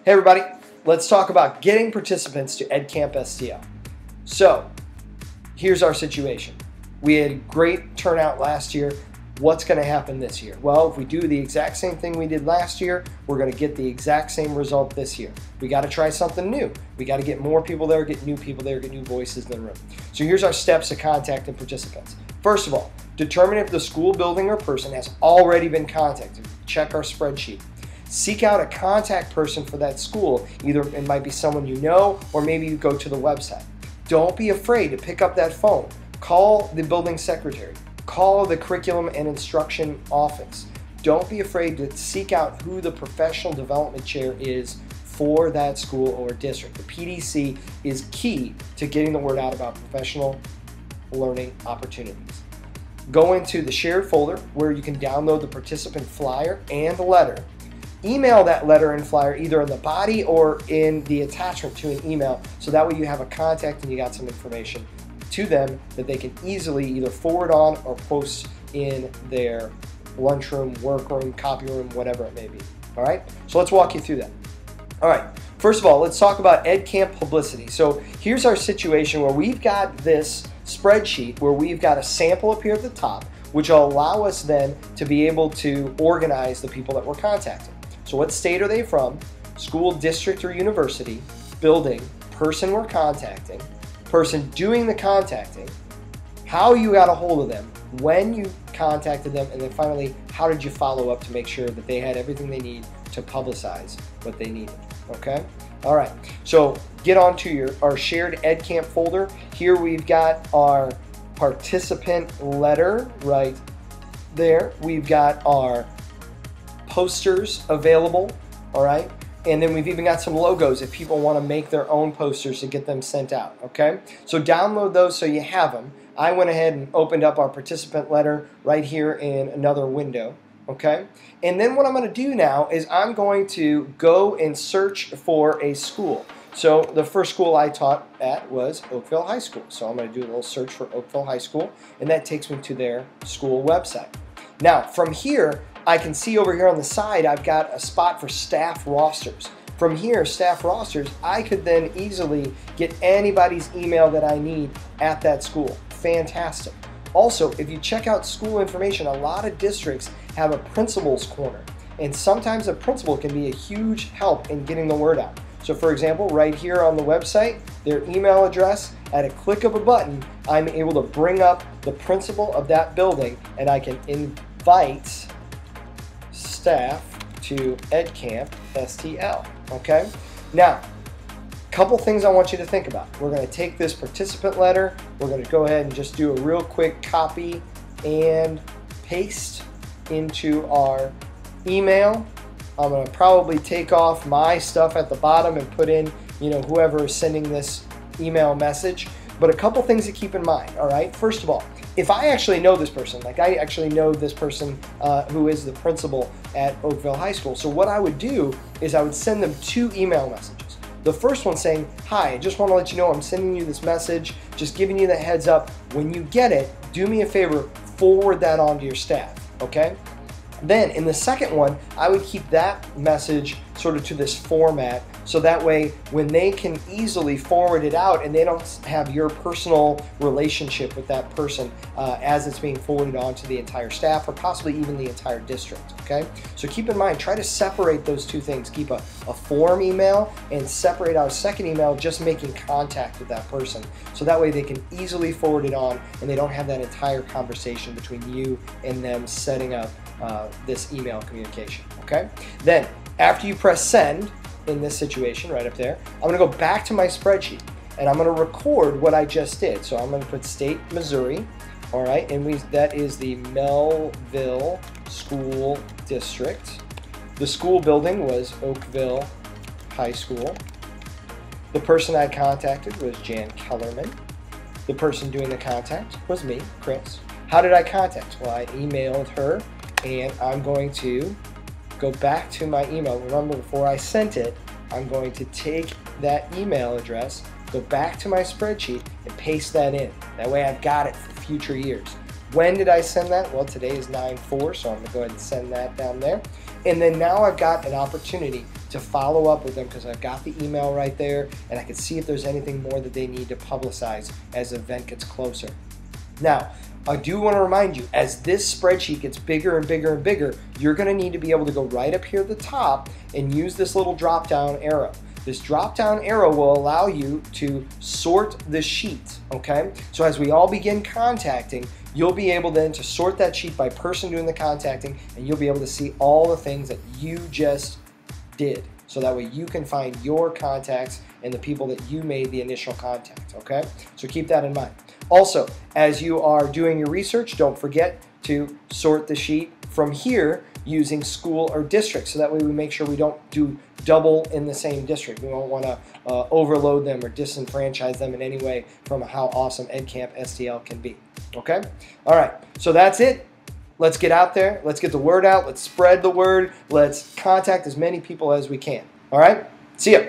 Hey everybody, let's talk about getting participants to EdcampSTL. So, here's our situation. We had a great turnout last year. What's going to happen this year? Well, if we do the exact same thing we did last year, we're going to get the exact same result this year. We got to try something new. We got to get more people there, get new people there, get new voices in the room. So here's our steps to contacting participants. First of all, determine if the school building or person has already been contacted. Check our spreadsheet. Seek out a contact person for that school. Either it might be someone you know, or maybe you go to the website. Don't be afraid to pick up that phone. Call the building secretary. Call the curriculum and instruction office. Don't be afraid to seek out who the professional development chair is for that school or district. The PDC is key to getting the word out about professional learning opportunities. Go into the shared folder where you can download the participant flyer and the letter. Email that letter and flyer either in the body or in the attachment to an email, so that way you have a contact and you got some information to them that they can easily either forward on or post in their lunchroom, workroom, copy room, whatever it may be. All right, so let's walk you through that. All right, first of all, let's talk about EdCamp Publicity. So here's our situation where we've got this spreadsheet where we've got a sample up here at the top, which will allow us then to be able to organize the people that we're contacting. So what state are they from, school, district, or university, building, person we're contacting, person doing the contacting, how you got a hold of them, when you contacted them, and then finally, how did you follow up to make sure that they had everything they need to publicize what they needed, okay? All right, so get onto our shared EdCamp folder. Here we've got our participant letter right there. We've got our posters available, all right? And then we've even got some logos if people want to make their own posters to get them sent out, okay? So download those so you have them. I went ahead and opened up our participant letter right here in another window, okay? And then what I'm going to do now is I'm going to go and search for a school. So the first school I taught at was Oakville High School. So I'm going to do a little search for Oakville High School, and that takes me to their school website. Now, from here, I can see over here on the side, I've got a spot for staff rosters. From here, staff rosters, I could then easily get anybody's email that I need at that school. Fantastic. Also, if you check out school information, a lot of districts have a principal's corner. And sometimes a principal can be a huge help in getting the word out. So for example, right here on the website, their email address, at a click of a button, I'm able to bring up the principal of that building, and I can invite staff to EdcampSTL, okay? Now, a couple things I want you to think about. We're going to take this participant letter, we're going to go ahead and just do a real quick copy and paste into our email. I'm going to probably take off my stuff at the bottom and put in, whoever is sending this email message. But a couple things to keep in mind, all right? First of all, if I actually know this person, like I actually know this person who is the principal at Oakville High School, so what I would do is I would send them 2 email messages. The first one saying, hi, I just want to let you know I'm sending you this message, just giving you the heads up. When you get it, do me a favor, forward that on to your staff, okay? Then in the second one, I would keep that message sort of to this format, so that way when they can easily forward it out and they don't have your personal relationship with that person as it's being forwarded on to the entire staff or possibly even the entire district, okay? So keep in mind, try to separate those two things. Keep a form email and separate out a second email just making contact with that person, so that way they can easily forward it on and they don't have that entire conversation between you and them setting up this email communication, okay? Then after you press send, in this situation right up there, I'm going to go back to my spreadsheet and I'm going to record what I just did. So I'm going to put state Missouri, all right, and that is the Melville School District. The school building was Oakville High School. The person I contacted was Jan Kellerman. The person doing the contact was me, Chris. How did I contact? Well, I emailed her, and I'm going to go back to my email. Remember, before I sent it, I'm going to take that email address, go back to my spreadsheet, and paste that in. That way I've got it for future years. When did I send that? Well, today is 9/4, so I'm going to go ahead and send that down there. And then now I've got an opportunity to to follow up with them because I've got the email right there and I can see if there's anything more that they need to publicize as the event gets closer. Now, I do want to remind you, as this spreadsheet gets bigger and bigger and bigger, you're going to need to be able to go right up here at the top and use this little drop-down arrow. This drop-down arrow will allow you to sort the sheet, okay? So as we all begin contacting, you'll be able then to sort that sheet by person doing the contacting, and you'll be able to see all the things that you just did. So that way you can find your contacts and the people that you made the initial contact, okay? So keep that in mind. Also, as you are doing your research, don't forget to sort the sheet from here using school or district, so that way we make sure we don't do double in the same district. We don't want to overload them or disenfranchise them in any way from how awesome EdcampSTL can be. Okay? All right, so that's it. Let's get out there. Let's get the word out. Let's spread the word. Let's contact as many people as we can. All right? See ya.